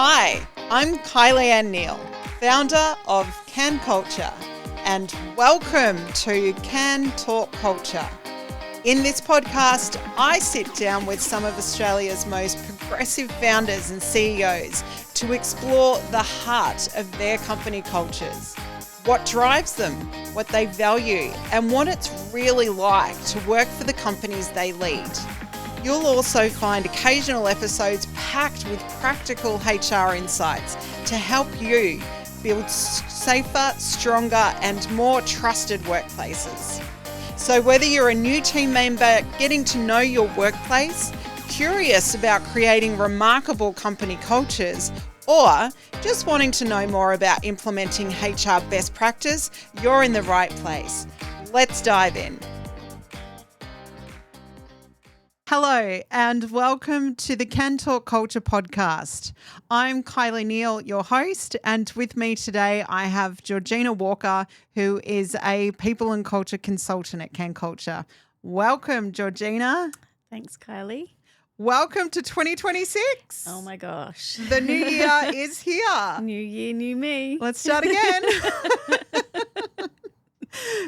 Hi, I'm Kylie Anne Neal, founder of Kan Culture, and welcome to Kan Talk Kulture. In this podcast, I sit down with some of Australia's most progressive founders and CEOs to explore the heart of their company cultures, what drives them, what they value, and what it's really like to work for the companies they lead. You'll also find occasional episodes packed with practical HR insights to help you build safer, stronger, and more trusted workplaces. So whether you're a new team member getting to know your workplace, curious about creating remarkable company cultures, or just wanting to know more about implementing HR best practice, you're in the right place. Let's dive in. Hello and welcome to the Kan Talk Kulture podcast. I'm Kylie Neal, your host, and with me today I have Georgina Walker, who is a people and culture consultant at Kan Kulture. Welcome, Georgina. Thanks, Kylie. Welcome to 2026. Oh my gosh. The new year is here. New year, new me. Let's start again.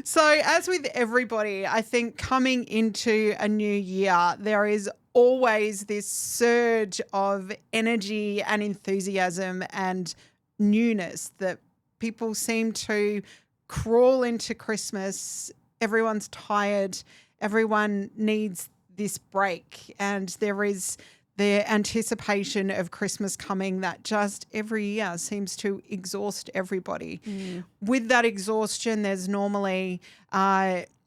So as with everybody, I think coming into a new year, there is always this surge of energy and enthusiasm and newness that people seem to crawl into Christmas. Everyone's tired. Everyone needs this break, and there is the anticipation of Christmas coming that just every year seems to exhaust everybody. With that exhaustion, there's normally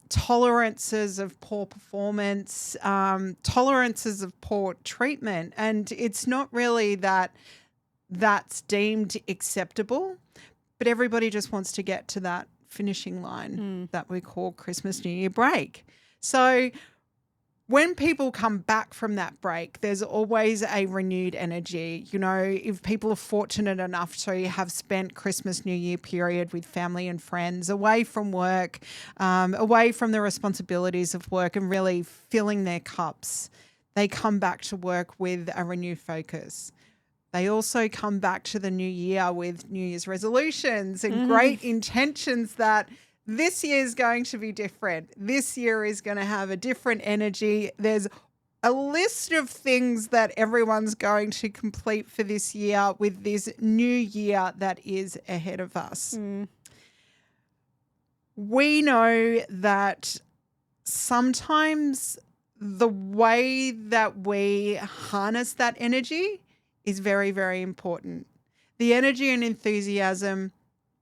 tolerances of poor performance, tolerances of poor treatment, and it's not really that that's deemed acceptable, but everybody just wants to get to that finishing line that we call Christmas, New Year break. So when people come back from that break, there's always a renewed energy. You know, if people are fortunate enough to have spent Christmas, New Year period with family and friends, away from work, away from the responsibilities of work and really filling their cups, they come back to work with a renewed focus. They also come back to the new year with New Year's resolutions and great intentions that this year is going to be different. This year is going to have a different energy. There's a list of things that everyone's going to complete for this year with this new year that is ahead of us. We know that sometimes the way that we harness that energy is very, very important. The energy and enthusiasm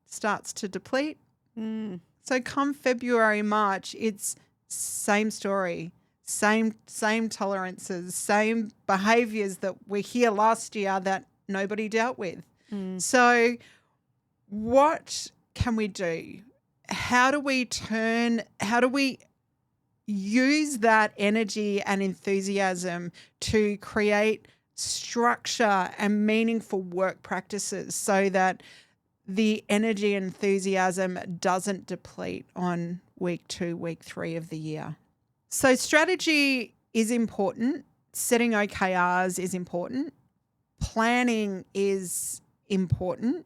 starts to deplete. So come February, March, it's same story, same tolerances, same behaviours that were here last year that nobody dealt with. So what can we do? How do we use that energy and enthusiasm to create structure and meaningful work practices so that the energy and enthusiasm doesn't deplete on week 2, week 3 of the year? So strategy is important. Setting OKRs is important. Planning is important.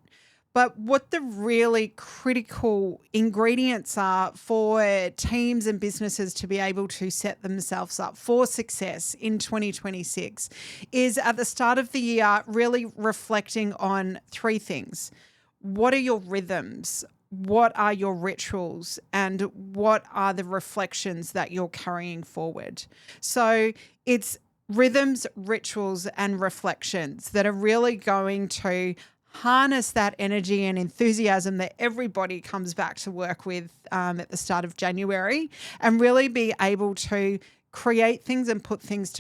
But what the really critical ingredients are for teams and businesses to be able to set themselves up for success in 2026 is at the start of the year really reflecting on 3 things. What are your rhythms? What are your rituals? And what are the reflections that you're carrying forward? So it's rhythms, rituals, and reflections that are really going to harness that energy and enthusiasm that everybody comes back to work with at the start of January, and really be able to create things and put things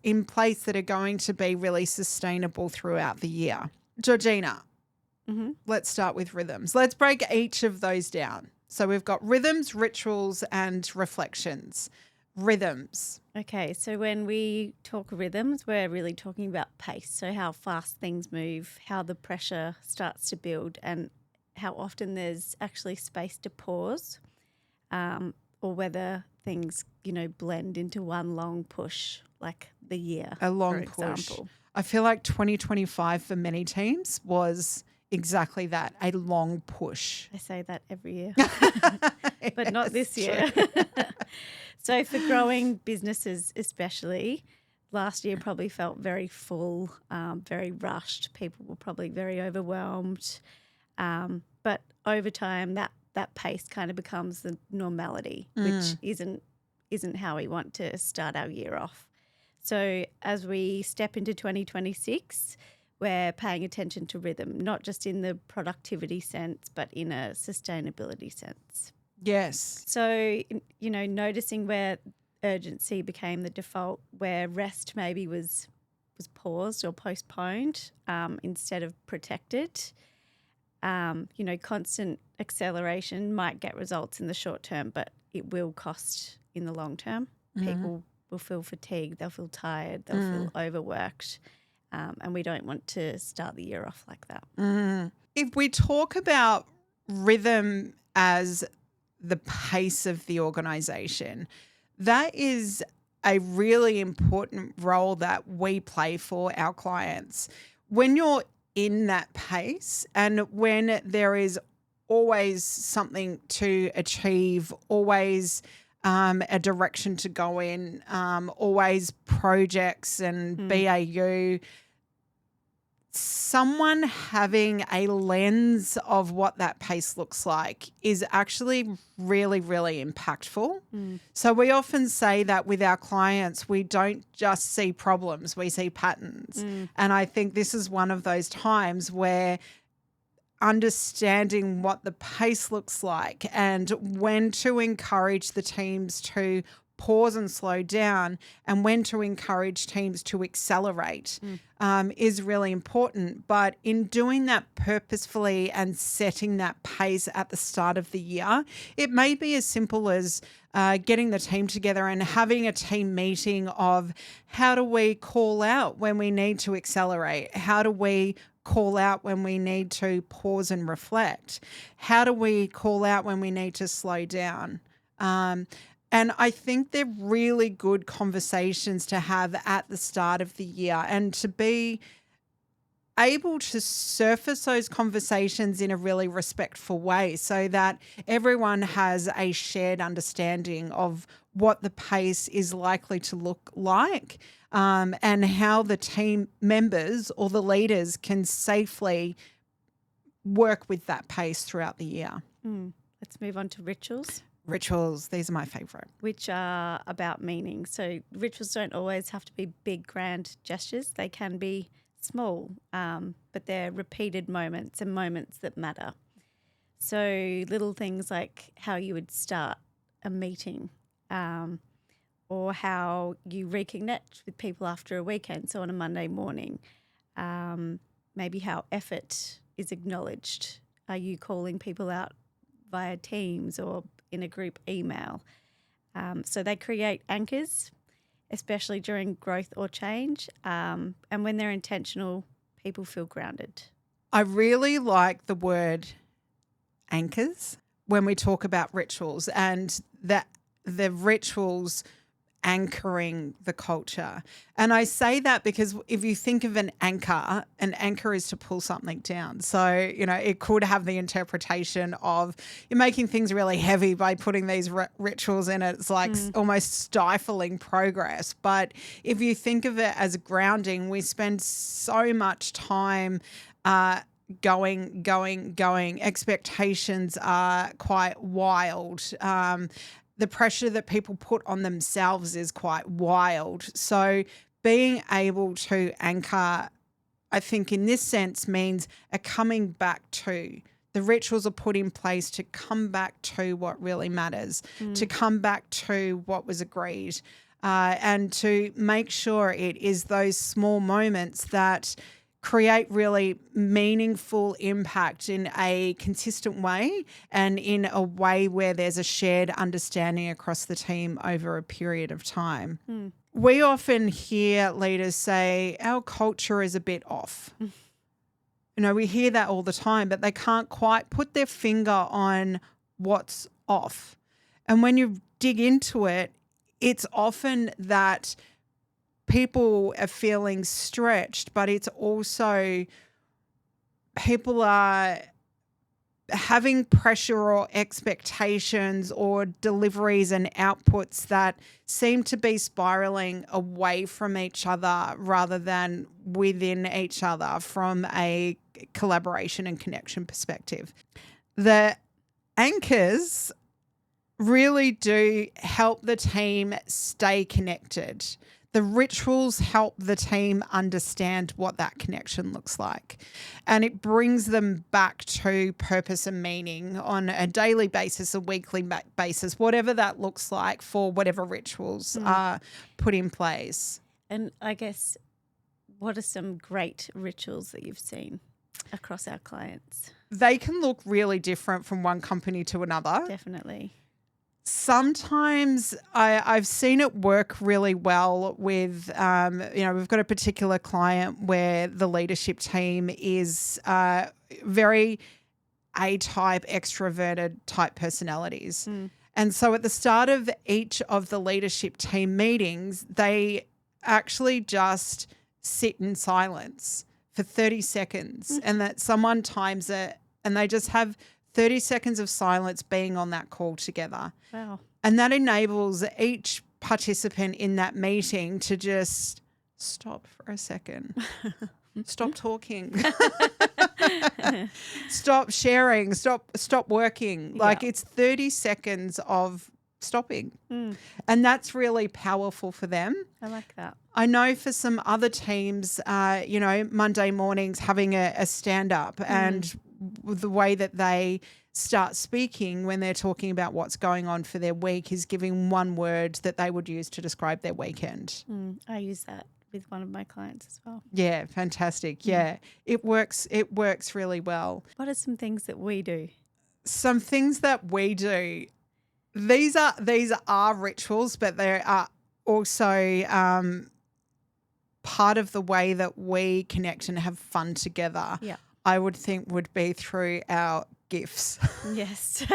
in place that are going to be really sustainable throughout the year. Georgina, let's start with rhythms. Let's break each of those down. So we've got rhythms, rituals, and reflections. Rhythms. Okay, so when we talk rhythms, we're really talking about pace. So how fast things move, how the pressure starts to build, and how often there's actually space to pause, or whether things, blend into one long push, like the year, A long for push. example. I feel like 2025 for many teams was exactly that, a long push. I say that every year, but not this year. True. So for growing businesses especially, last year probably felt very full, very rushed. People were probably very overwhelmed. But over time, that pace kind of becomes the normality, which isn't how we want to start our year off. So as we step into 2026, we're paying attention to rhythm, not just in the productivity sense, but in a sustainability sense. Yes. So, noticing where urgency became the default, where rest maybe was paused or postponed instead of protected. Constant acceleration might get results in the short term, but it will cost in the long term. People will feel fatigued, they'll feel tired, they'll feel overworked, and we don't want to start the year off like that. If we talk about rhythm as the pace of the organisation, that is a really important role that we play for our clients. When you're in that pace and when there is always something to achieve, always a direction to go in, always projects and BAU, someone having a lens of what that pace looks like is actually really, really impactful. So we often say that with our clients, we don't just see problems, we see patterns. And I think this is one of those times where understanding what the pace looks like and when to encourage the teams to pause and slow down and when to encourage teams to accelerate is really important. But in doing that purposefully and setting that pace at the start of the year, it may be as simple as getting the team together and having a team meeting of how do we call out when we need to accelerate? How do we call out when we need to pause and reflect? How do we call out when we need to slow down? And I think they're really good conversations to have at the start of the year and to be able to surface those conversations in a really respectful way so that everyone has a shared understanding of what the pace is likely to look like and how the team members or the leaders can safely work with that pace throughout the year. Let's move on to rituals. Rituals, these are my favourite. Which are about meaning. So rituals don't always have to be big, grand gestures. They can be small, but they're repeated moments and moments that matter. So little things like how you would start a meeting or how you reconnect with people after a weekend, so on a Monday morning. Maybe how effort is acknowledged. Are you calling people out via Teams or in a group email? So they create anchors, especially during growth or change. And when they're intentional, people feel grounded. I really like the word anchors when we talk about rituals and that the rituals anchoring the culture. And I say that because if you think of an anchor is to pull something down. So, it could have the interpretation of you're making things really heavy by putting these rituals in it. It's like almost stifling progress. But if you think of it as grounding, we spend so much time going. Expectations are quite wild. The pressure that people put on themselves is quite wild. So being able to anchor, I think in this sense, means a coming back to. The rituals are put in place to come back to what really matters, to come back to what was agreed, and to make sure it is those small moments that create really meaningful impact in a consistent way and in a way where there's a shared understanding across the team over a period of time. We often hear leaders say, our culture is a bit off. We hear that all the time, but they can't quite put their finger on what's off. And when you dig into it, it's often that people are feeling stretched, but it's also people are having pressure or expectations or deliveries and outputs that seem to be spiraling away from each other rather than within each other from a collaboration and connection perspective. The anchors really do help the team stay connected. The rituals help the team understand what that connection looks like. And it brings them back to purpose and meaning on a daily basis, a weekly basis, whatever that looks like for whatever rituals are put in place. And I guess, what are some great rituals that you've seen across our clients? They can look really different from one company to another. Definitely. Sometimes I've seen it work really well with, we've got a particular client where the leadership team is very A-type, extroverted type personalities. And so at the start of each of the leadership team meetings, they actually just sit in silence for 30 seconds and that someone times it and they just have 30 seconds of silence being on that call together. Wow. And that enables each participant in that meeting to just stop for a second, stop talking, stop sharing, stop working. Like it's 30 seconds of stopping. And that's really powerful for them. I like that. I know for some other teams, Monday mornings having a stand up and the way that they start speaking when they're talking about what's going on for their week is giving one word that they would use to describe their weekend. I use that with one of my clients as well. Yeah, fantastic. Yeah, it works really well. What are some things that we do? Some things that we do. These are rituals, but they are also part of the way that we connect and have fun together. Yeah. I would think would be through our gifts. Yes.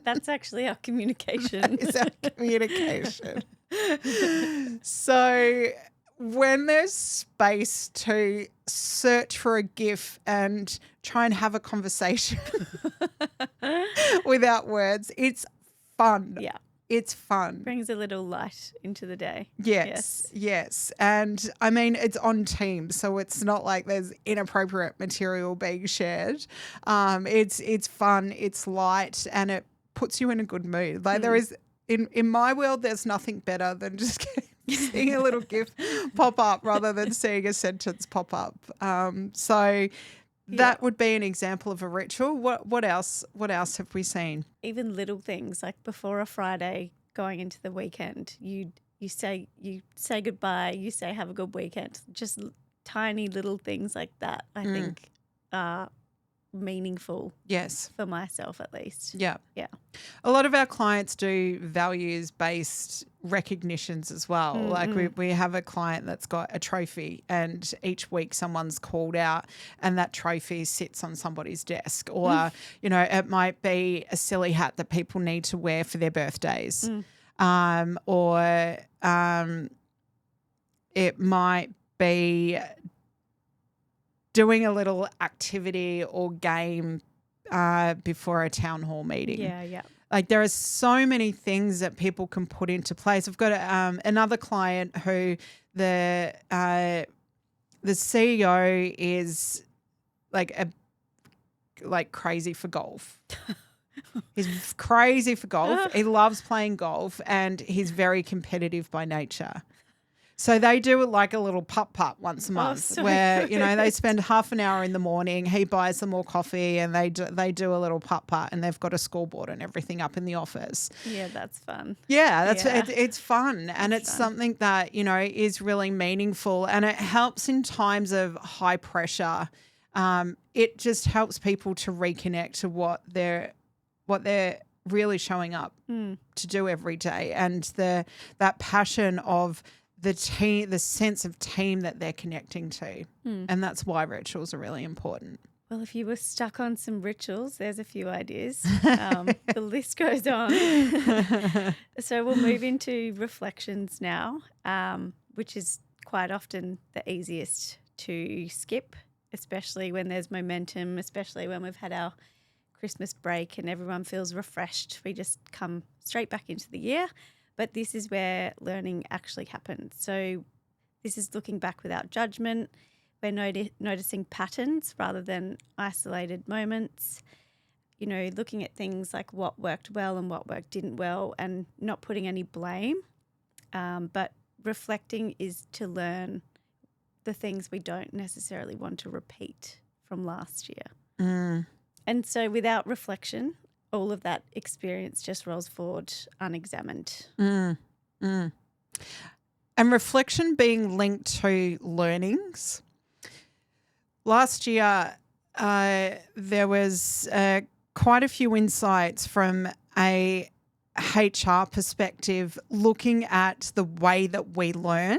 That's actually our communication. That is our communication. So when there's space to search for a GIF and try and have a conversation without words, it's fun. Yeah. It's fun. Brings a little light into the day. Yes. And I mean, it's on Teams, so it's not like there's inappropriate material being shared. It's fun, it's light, and it puts you in a good mood. Like there is, in my world, there's nothing better than just seeing a little GIF pop up rather than seeing a sentence pop up. That would be an example of a ritual. What else have we seen? Even little things like before a Friday going into the weekend, you say goodbye, you say have a good weekend. Just tiny little things like that I think are meaningful. Yes. For myself at least. Yeah. Yeah. A lot of our clients do values-based recognitions as well. Like we have a client that's got a trophy and each week someone's called out and that trophy sits on somebody's desk or, it might be a silly hat that people need to wear for their birthdays or it might be doing a little activity or game before a town hall meeting. Yeah. Like there are so many things that people can put into place. I've got another client who the CEO is like crazy for golf. He's crazy for golf. He loves playing golf and he's very competitive by nature. So they do like a little putt-putt once a month where, they spend half an hour in the morning. He buys them all coffee and they do a little putt-putt and they've got a scoreboard and everything up in the office. Yeah, that's fun. Yeah, it's fun and it's something that, is really meaningful and it helps in times of high pressure. It just helps people to reconnect to what they're really showing up to do every day and that passion of the team, the sense of team that they're connecting to. And that's why rituals are really important. Well, if you were stuck on some rituals, there's a few ideas. The list goes on. So we'll move into reflections now, which is quite often the easiest to skip, especially when there's momentum, especially when we've had our Christmas break and everyone feels refreshed. We just come straight back into the year. But this is where learning actually happens. So this is looking back without judgment. We're noticing patterns rather than isolated moments, looking at things like what worked well and what didn't well, and not putting any blame. But reflecting is to learn the things we don't necessarily want to repeat from last year. Mm. And so without reflection, all of that experience just rolls forward unexamined. Mm. Mm. And reflection being linked to learnings. Last year, there was quite a few insights from a HR perspective looking at the way that we learn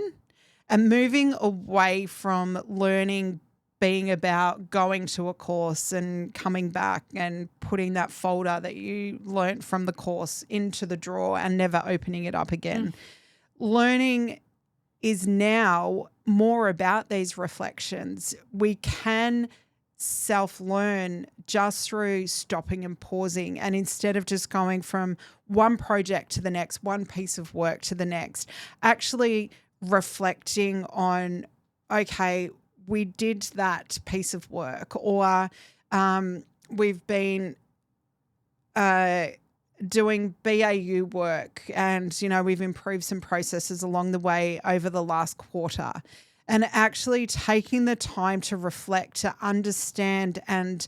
and moving away from learning being about going to a course and coming back and putting that folder that you learnt from the course into the drawer and never opening it up again. Learning is now more about these reflections. We can self-learn just through stopping and pausing, and instead of just going from one project to the next, one piece of work to the next, actually reflecting on, okay, we did that piece of work, or we've been doing BAU work and, we've improved some processes along the way over the last quarter, and actually taking the time to reflect, to understand and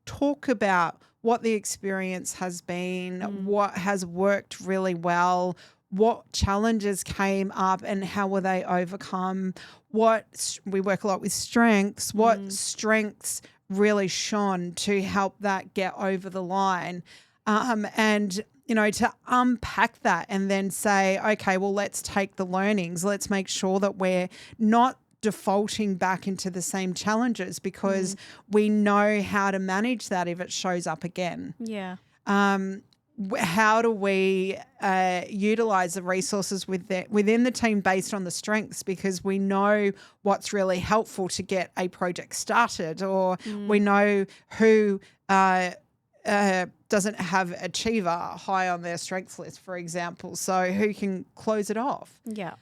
talk about what the experience has been, what has worked really well, what challenges came up and how were they overcome, we work a lot with strengths, what strengths really shone to help that get over the line. And, to unpack that and then say, okay, well, let's take the learnings. Let's make sure that we're not defaulting back into the same challenges because we know how to manage that if it shows up again. Yeah. How do we utilize the resources within the team based on the strengths, because we know what's really helpful to get a project started, or we know who doesn't have achiever high on their strengths list, for example, so who can close it off. Yeah.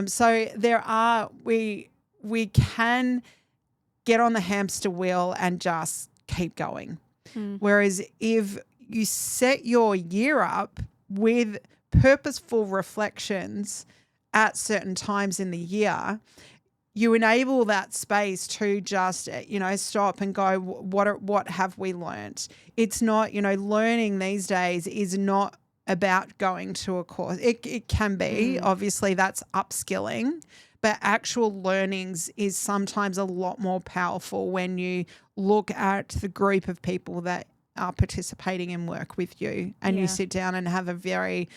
So we can get on the hamster wheel and just keep going. Whereas if you set your year up with purposeful reflections at certain times in the year, you enable that space to just, stop and go, what have we learnt? It's not, learning these days is not about going to a course. It can be, obviously that's upskilling, but actual learnings is sometimes a lot more powerful when you look at the group of people that are participating in work with you and you sit down and have a very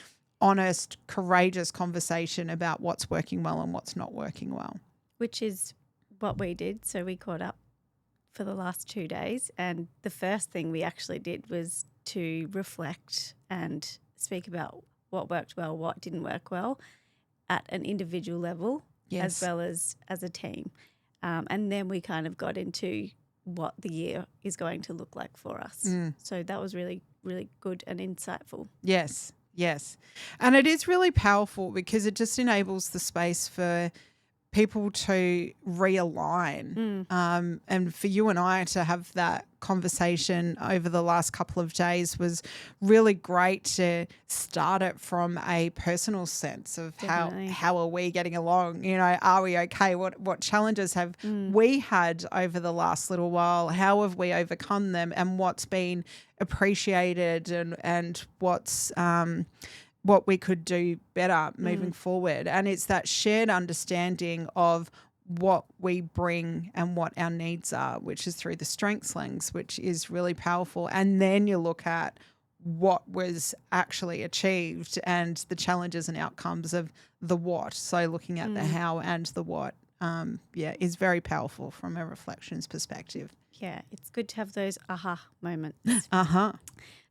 honest, courageous conversation about what's working well and what's not working well. Which is what we did. So we caught up for the last 2 days, and the first thing we actually did was to reflect and speak about what worked well, what didn't work well at an individual level as well as a team. And then we kind of got into what the year is going to look like for us. So that was really, really good and insightful. Yes. And it is really powerful because it just enables the space for people to realign, and for you and I to have that conversation over the last couple of days was really great to start it from a personal sense of how are we getting along? Are we okay? What challenges have we had over the last little while? How have we overcome them, and what's been appreciated and what's what we could do better moving forward. And it's that shared understanding of what we bring and what our needs are, which is through the strengths lens, which is really powerful. And then you look at what was actually achieved and the challenges and outcomes of the what. So looking at the how and the what is very powerful from a reflections perspective. Yeah, it's good to have those aha moments. Uh-huh.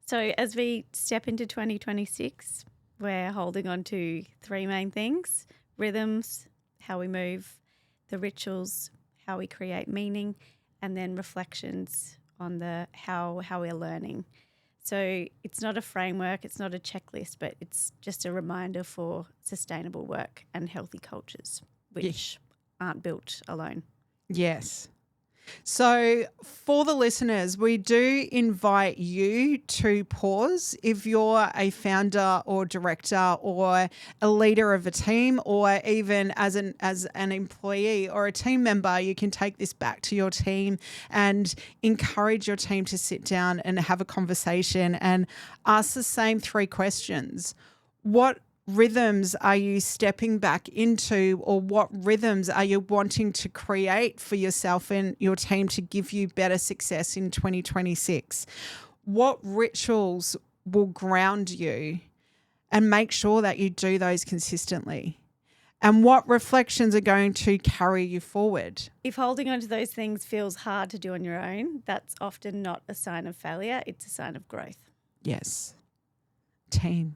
So as we step into 2026, we're holding on to three main things: rhythms, how we move, the rituals, how we create meaning, and then reflections on the how we're learning. So it's not a framework, it's not a checklist, but it's just a reminder for sustainable work and healthy cultures, which aren't built alone. Yes. So for the listeners, we do invite you to pause. If you're a founder or director or a leader of a team, or even as an employee or a team member, you can take this back to your team and encourage your team to sit down and have a conversation and ask the same three questions. What rhythms are you stepping back into, or what rhythms are you wanting to create for yourself and your team to give you better success in 2026? What rituals will ground you, and make sure that you do those consistently? And what reflections are going to carry you forward? If holding on to those things feels hard to do on your own, that's often not a sign of failure, it's a sign of growth. Yes. Team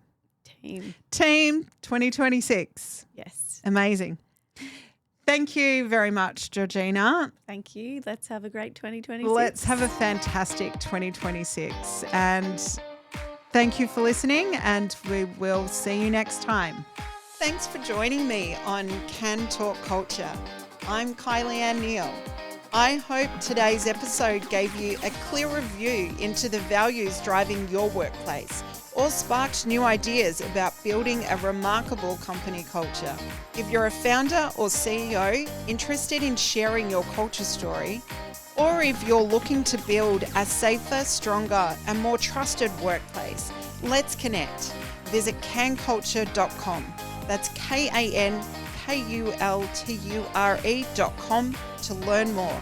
2026. Yes. Amazing. Thank you very much, Georgina. Thank you. Let's have a great 2026. Let's have a fantastic 2026. And thank you for listening, and we will see you next time. Thanks for joining me on Kan Talk Culture. I'm Kylie Anne Neal. I hope today's episode gave you a clearer view into the values driving your workplace, or sparked new ideas about building a remarkable company culture. If you're a founder or CEO interested in sharing your culture story, or if you're looking to build a safer, stronger, and more trusted workplace, let's connect. Visit kanculture.com. That's KANKULTURE.com to learn more.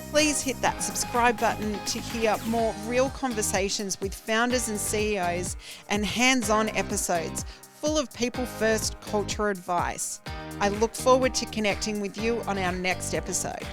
Please hit that subscribe button to hear more real conversations with founders and CEOs, and hands-on episodes full of people-first culture advice. I look forward to connecting with you on our next episode.